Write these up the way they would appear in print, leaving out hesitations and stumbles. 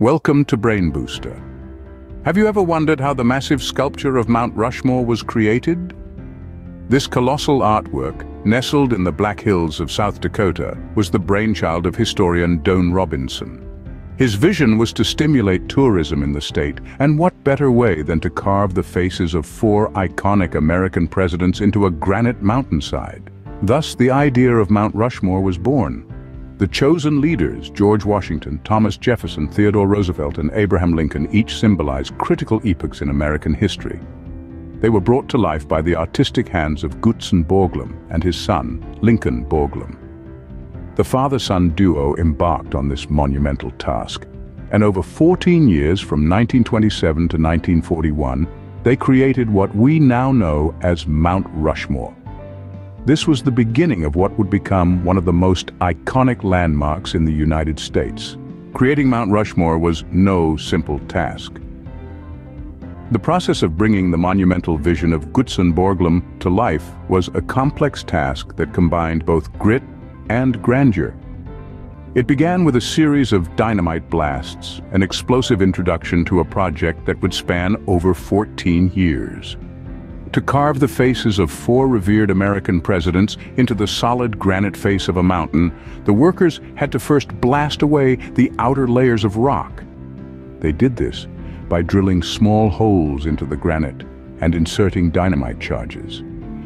Welcome to Brain Booster. Have you ever wondered how the massive sculpture of Mount Rushmore was created? This colossal artwork, nestled in the Black Hills of South Dakota, was the brainchild of historian Don Robinson. His vision was to stimulate tourism in the state, and what better way than to carve the faces of four iconic American presidents into a granite mountainside. Thus, the idea of Mount Rushmore was born. The chosen leaders, George Washington, Thomas Jefferson, Theodore Roosevelt, and Abraham Lincoln, each symbolized critical epochs in American history. They were brought to life by the artistic hands of Gutzon Borglum and his son, Lincoln Borglum. The father-son duo embarked on this monumental task, and over 14 years, from 1927 to 1941, they created what we now know as Mount Rushmore. This was the beginning of what would become one of the most iconic landmarks in the United States. Creating Mount Rushmore was no simple task. The process of bringing the monumental vision of Gutzon Borglum to life was a complex task that combined both grit and grandeur. It began with a series of dynamite blasts, an explosive introduction to a project that would span over 14 years. To carve the faces of four revered American presidents into the solid granite face of a mountain, the workers had to first blast away the outer layers of rock. They did this by drilling small holes into the granite and inserting dynamite charges.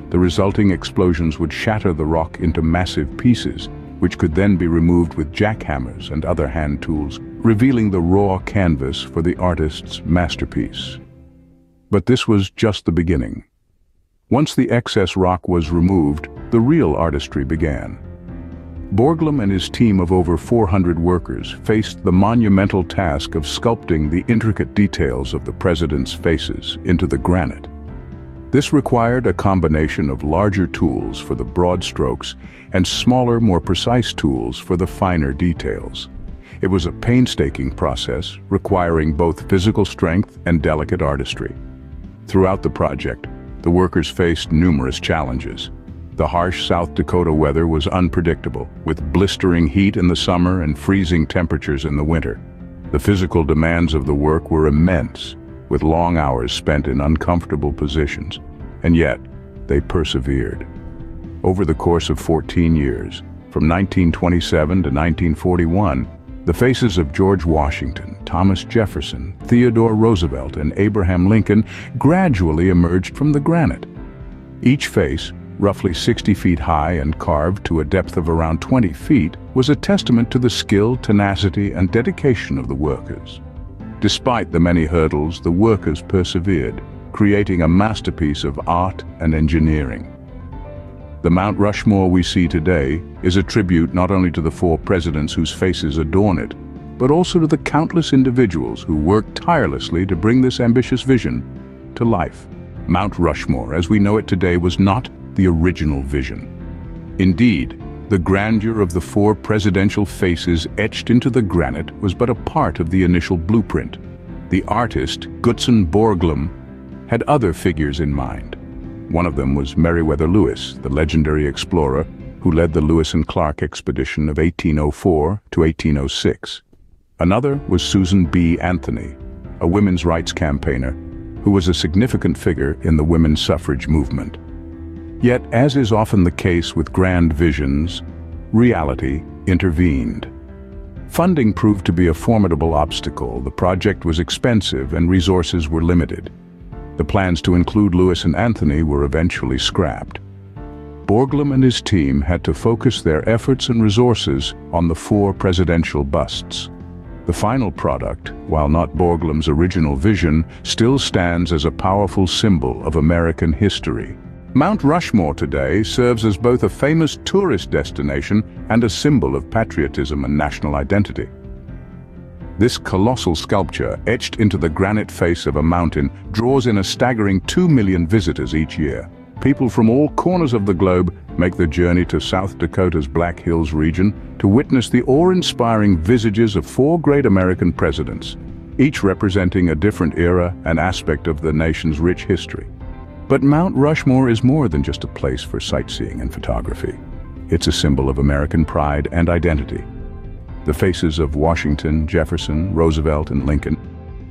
The resulting explosions would shatter the rock into massive pieces, which could then be removed with jackhammers and other hand tools, revealing the raw canvas for the artist's masterpiece. But this was just the beginning. Once the excess rock was removed, the real artistry began. Borglum and his team of over 400 workers faced the monumental task of sculpting the intricate details of the president's faces into the granite. This required a combination of larger tools for the broad strokes and smaller, more precise tools for the finer details. It was a painstaking process, requiring both physical strength and delicate artistry. Throughout the project, the workers faced numerous challenges. The harsh South Dakota weather was unpredictable, with blistering heat in the summer and freezing temperatures in the winter. The physical demands of the work were immense, with long hours spent in uncomfortable positions, and yet they persevered. Over the course of 14 years, from 1927 to 1941, the faces of George Washington, Thomas Jefferson, Theodore Roosevelt, and Abraham Lincoln gradually emerged from the granite. Each face, roughly 60 feet high and carved to a depth of around 20 feet, was a testament to the skill, tenacity, and dedication of the workers. Despite the many hurdles, the workers persevered, creating a masterpiece of art and engineering. The Mount Rushmore we see today is a tribute not only to the four presidents whose faces adorn it, but also to the countless individuals who worked tirelessly to bring this ambitious vision to life. Mount Rushmore, as we know it today, was not the original vision. Indeed, the grandeur of the four presidential faces etched into the granite was but a part of the initial blueprint. The artist, Gutzon Borglum, had other figures in mind. One of them was Meriwether Lewis, the legendary explorer who led the Lewis and Clark expedition of 1804 to 1806. Another was Susan B. Anthony, a women's rights campaigner who was a significant figure in the women's suffrage movement. Yet, as is often the case with grand visions, reality intervened. Funding proved to be a formidable obstacle. The project was expensive and resources were limited. The plans to include Lewis and Anthony were eventually scrapped. Borglum and his team had to focus their efforts and resources on the four presidential busts. The final product, while not Borglum's original vision, still stands as a powerful symbol of American history. Mount Rushmore today serves as both a famous tourist destination and a symbol of patriotism and national identity. This colossal sculpture, etched into the granite face of a mountain, draws in a staggering 2 million visitors each year. People from all corners of the globe make the journey to South Dakota's Black Hills region to witness the awe-inspiring visages of four great American presidents, each representing a different era and aspect of the nation's rich history. But Mount Rushmore is more than just a place for sightseeing and photography. It's a symbol of American pride and identity. The faces of Washington, Jefferson, Roosevelt, and Lincoln,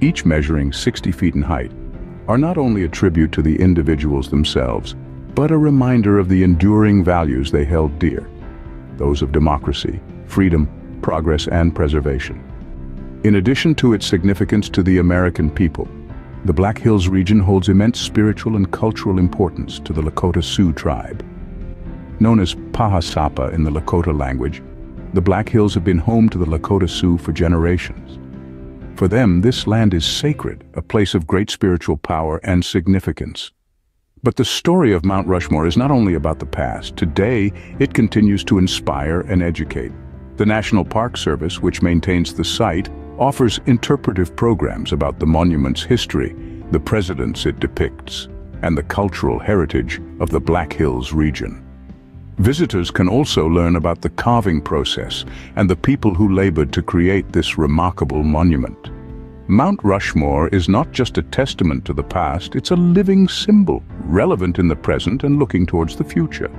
each measuring 60 feet in height, are not only a tribute to the individuals themselves, but a reminder of the enduring values they held dear, those of democracy, freedom, progress, and preservation. In addition to its significance to the American people, the Black Hills region holds immense spiritual and cultural importance to the Lakota Sioux tribe. Known as Pahasapa in the Lakota language, the Black Hills have been home to the Lakota Sioux for generations. For them, this land is sacred, a place of great spiritual power and significance. But the story of Mount Rushmore is not only about the past. Today, it continues to inspire and educate. The National Park Service, which maintains the site, offers interpretive programs about the monument's history, the presidents it depicts, and the cultural heritage of the Black Hills region. Visitors can also learn about the carving process and the people who labored to create this remarkable monument. Mount Rushmore is not just a testament to the past, it's a living symbol, relevant in the present and looking towards the future.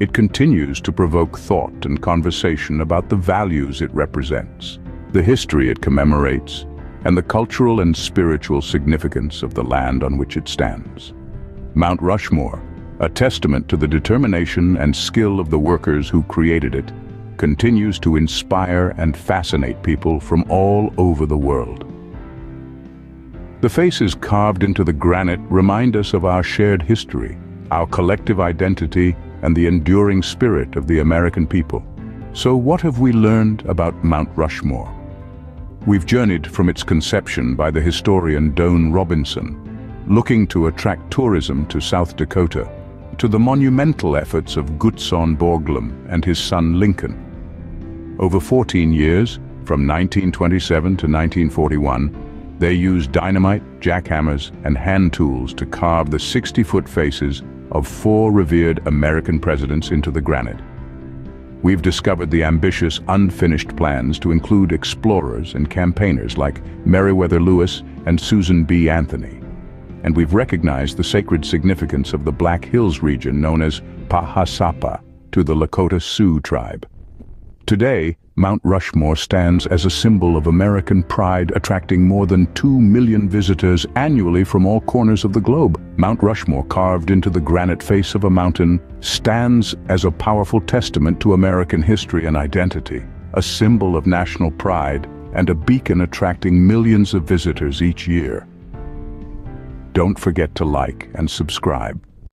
It continues to provoke thought and conversation about the values it represents, the history it commemorates, and the cultural and spiritual significance of the land on which it stands. Mount Rushmore, a testament to the determination and skill of the workers who created it, continues to inspire and fascinate people from all over the world. The faces carved into the granite remind us of our shared history, our collective identity, and the enduring spirit of the American people. So what have we learned about Mount Rushmore? We've journeyed from its conception by the historian Doane Robinson, looking to attract tourism to South Dakota, to the monumental efforts of Gutzon Borglum and his son Lincoln. Over 14 years, from 1927 to 1941, they used dynamite, jackhammers, and hand tools to carve the 60-foot faces of 4 revered American presidents into the granite. We've discovered the ambitious, unfinished plans to include explorers and campaigners like Meriwether Lewis and Susan B. Anthony. And we've recognized the sacred significance of the Black Hills region known as Pahasapa to the Lakota Sioux tribe. Today, Mount Rushmore stands as a symbol of American pride, attracting more than 2 million visitors annually from all corners of the globe. Mount Rushmore, carved into the granite face of a mountain, stands as a powerful testament to American history and identity, a symbol of national pride and a beacon attracting millions of visitors each year. Don't forget to like and subscribe.